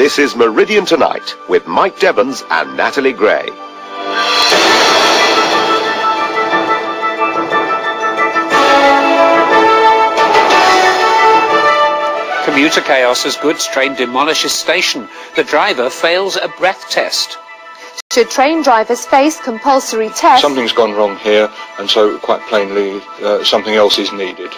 This is Meridian Tonight with Mike Devons and Natalie Gray. Commuter chaos as goods train demolishes station. The driver fails a breath test. Should train drivers face compulsory tests? Something's gone wrong here, and so quite plainly something else is needed.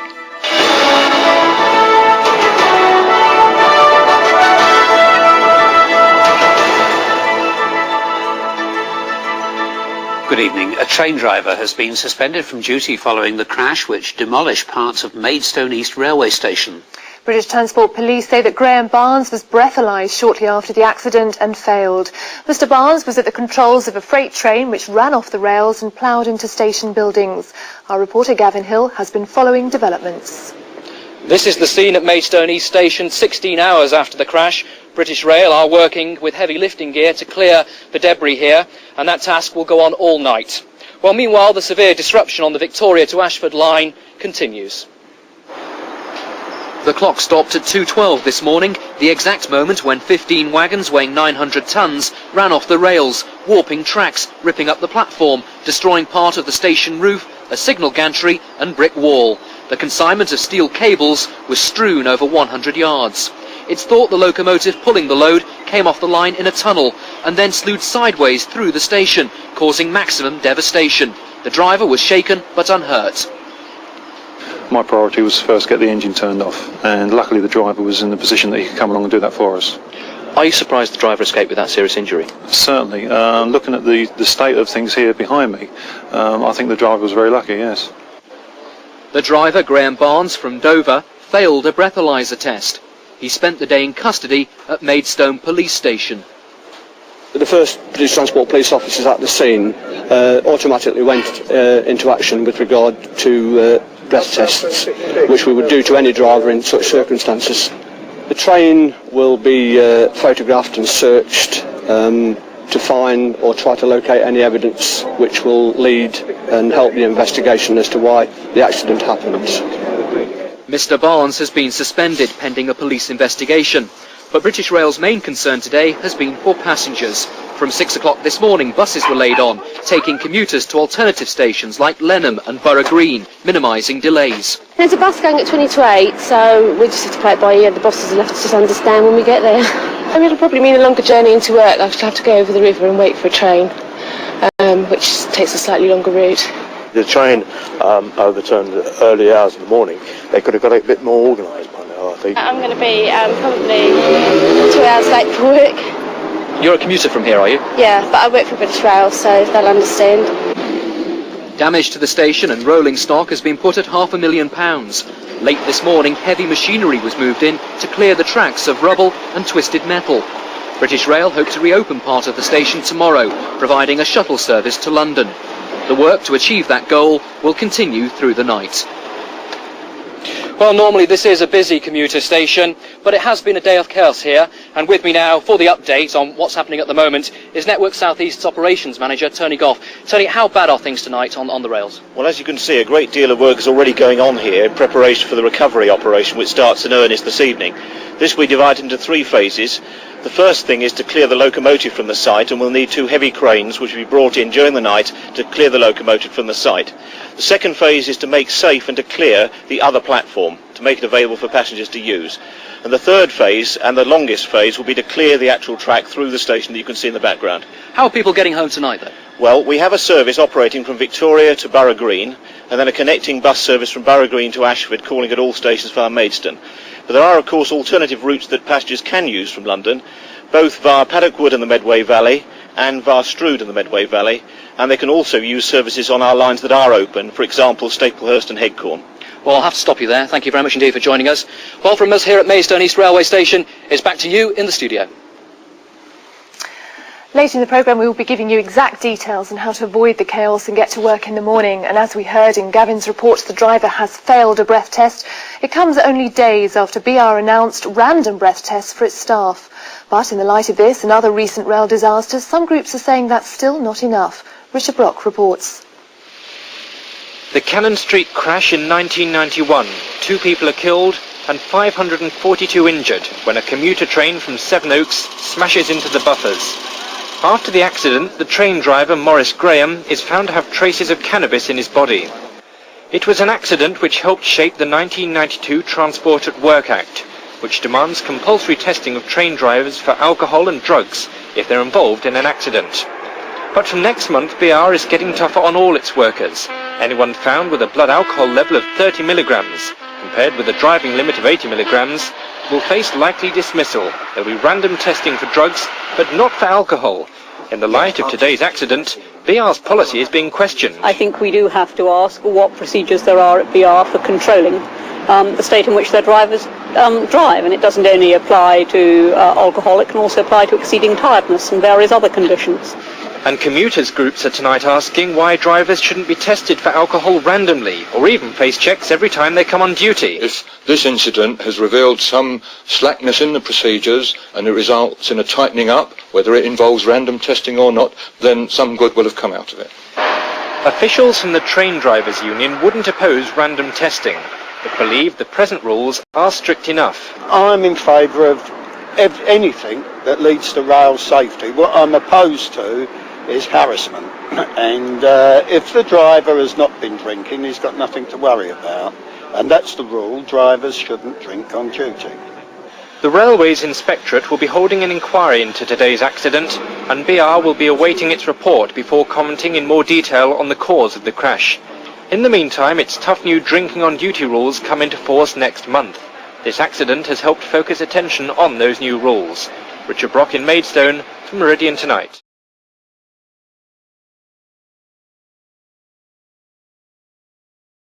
Good evening. A train driver has been suspended from duty following the crash which demolished parts of Maidstone East Railway Station. British Transport Police say that Graham Barnes was breathalyzed shortly after the accident and failed. Mr Barnes was at the controls of a freight train which ran off the rails and ploughed into station buildings. Our reporter Gavin Hill has been following developments. This is the scene at Maidstone East Station 16 hours after the crash. British Rail are working with heavy lifting gear to clear the debris here, and that task will go on all night. Well, meanwhile, the severe disruption on the Victoria to Ashford line continues. The clock stopped at 2:12 this morning, the exact moment when 15 wagons weighing 900 tonnes ran off the rails, warping tracks, ripping up the platform, destroying part of the station roof, a signal gantry and brick wall. The consignment of steel cables was strewn over 100 yards. It's thought the locomotive pulling the load came off the line in a tunnel and then slewed sideways through the station, causing maximum devastation. The driver was shaken but unhurt. My priority was to first get the engine turned off, and luckily the driver was in the position that he could come along and do that for us. Are you surprised the driver escaped without serious injury? Certainly. Looking at the state of things here behind me, I think the driver was very lucky, yes. The driver, Graham Barnes from Dover, failed a breathalyzer test. He spent the day in custody at Maidstone Police Station. The first British Transport Police officers at the scene automatically went into action with regard to breath tests, which we would do to any driver in such circumstances. The train will be photographed and searched to find or try to locate any evidence which will lead and help the investigation as to why the accident happened. Mr Barnes has been suspended pending a police investigation, but British Rail's main concern today has been for passengers. From 6 o'clock this morning, buses were laid on, taking commuters to alternative stations like Lenham and Borough Green, minimising delays. There's a bus going at 20 to 8, so we just have to play it by ear. The bosses will have to just understand when we get there. I mean, it'll probably mean a longer journey into work. I shall have to go over the river and wait for a train, which takes a slightly longer route. The train overturned early hours in the morning. They could have got it a bit more organised by now, I think. I'm going to be probably 2 hours late for work. You're a commuter from here, are you? Yeah, but I work for British Rail, so they'll understand. Damage to the station and rolling stock has been put at £500,000. Late this morning, heavy machinery was moved in to clear the tracks of rubble and twisted metal. British Rail hope to reopen part of the station tomorrow, providing a shuttle service to London. The work to achieve that goal will continue through the night. Well, normally this is a busy commuter station, but it has been a day of chaos here, and with me now for the update on what's happening at the moment is Network South East's operations manager, Tony Goff. Tony, how bad are things tonight on the rails? Well, as you can see, a great deal of work is already going on here in preparation for the recovery operation, which starts in earnest this evening. This we divide into 3 phases. The first thing is to clear the locomotive from the site, and we'll need 2 heavy cranes which will be brought in during the night to clear the locomotive from the site. The second phase is to make safe and to clear the other platform, to make it available for passengers to use. And the third phase, and the longest phase, will be to clear the actual track through the station that you can see in the background. How are people getting home tonight, though? Well, we have a service operating from Victoria to Borough Green, and then a connecting bus service from Borough Green to Ashford, calling at all stations via Maidstone. But there are, of course, alternative routes that passengers can use from London, both via Paddock Wood in the Medway Valley and via Strood in the Medway Valley, and they can also use services on our lines that are open, for example, Staplehurst and Headcorn. Well, I'll have to stop you there. Thank you very much indeed for joining us. Well, from us here at Maidstone East Railway Station, it's back to you in the studio. Later in the programme we will be giving you exact details on how to avoid the chaos and get to work in the morning. And as we heard in Gavin's report, the driver has failed a breath test. It comes only days after BR announced random breath tests for its staff. But in the light of this and other recent rail disasters, some groups are saying that's still not enough. Richard Brock reports. The Cannon Street crash in 1991. 2 people are killed, and 542 injured when a commuter train from Sevenoaks smashes into the buffers. After the accident, the train driver, Maurice Graham, is found to have traces of cannabis in his body. It was an accident which helped shape the 1992 Transport at Work Act, which demands compulsory testing of train drivers for alcohol and drugs if they're involved in an accident. But from next month, BR is getting tougher on all its workers. Anyone found with a blood alcohol level of 30 milligrams, compared with a driving limit of 80 milligrams, will face likely dismissal. There'll be random testing for drugs, but not for alcohol. In the light of today's accident, BR's policy is being questioned. I think we do have to ask what procedures there are at BR for controlling the state in which their drivers drive, and it doesn't only apply to alcohol, it can also apply to exceeding tiredness and various other conditions. And commuters groups are tonight asking why drivers shouldn't be tested for alcohol randomly, or even face checks every time they come on duty. If this incident has revealed some slackness in the procedures and it results in a tightening up, whether it involves random testing or not, then some good will have come out of it. Officials from the Train Drivers Union wouldn't oppose random testing, but believe the present rules are strict enough. I'm in favour of anything that leads to rail safety. What I'm opposed to is harassment, and if the driver has not been drinking, he's got nothing to worry about, and that's the rule. Drivers shouldn't drink on duty. The Railways Inspectorate will be holding an inquiry into today's accident, and BR will be awaiting its report before commenting in more detail on the cause of the crash. In the meantime, its tough new drinking on duty rules come into force next month. This accident has helped focus attention on those new rules. Richard Brock in Maidstone for Meridian Tonight.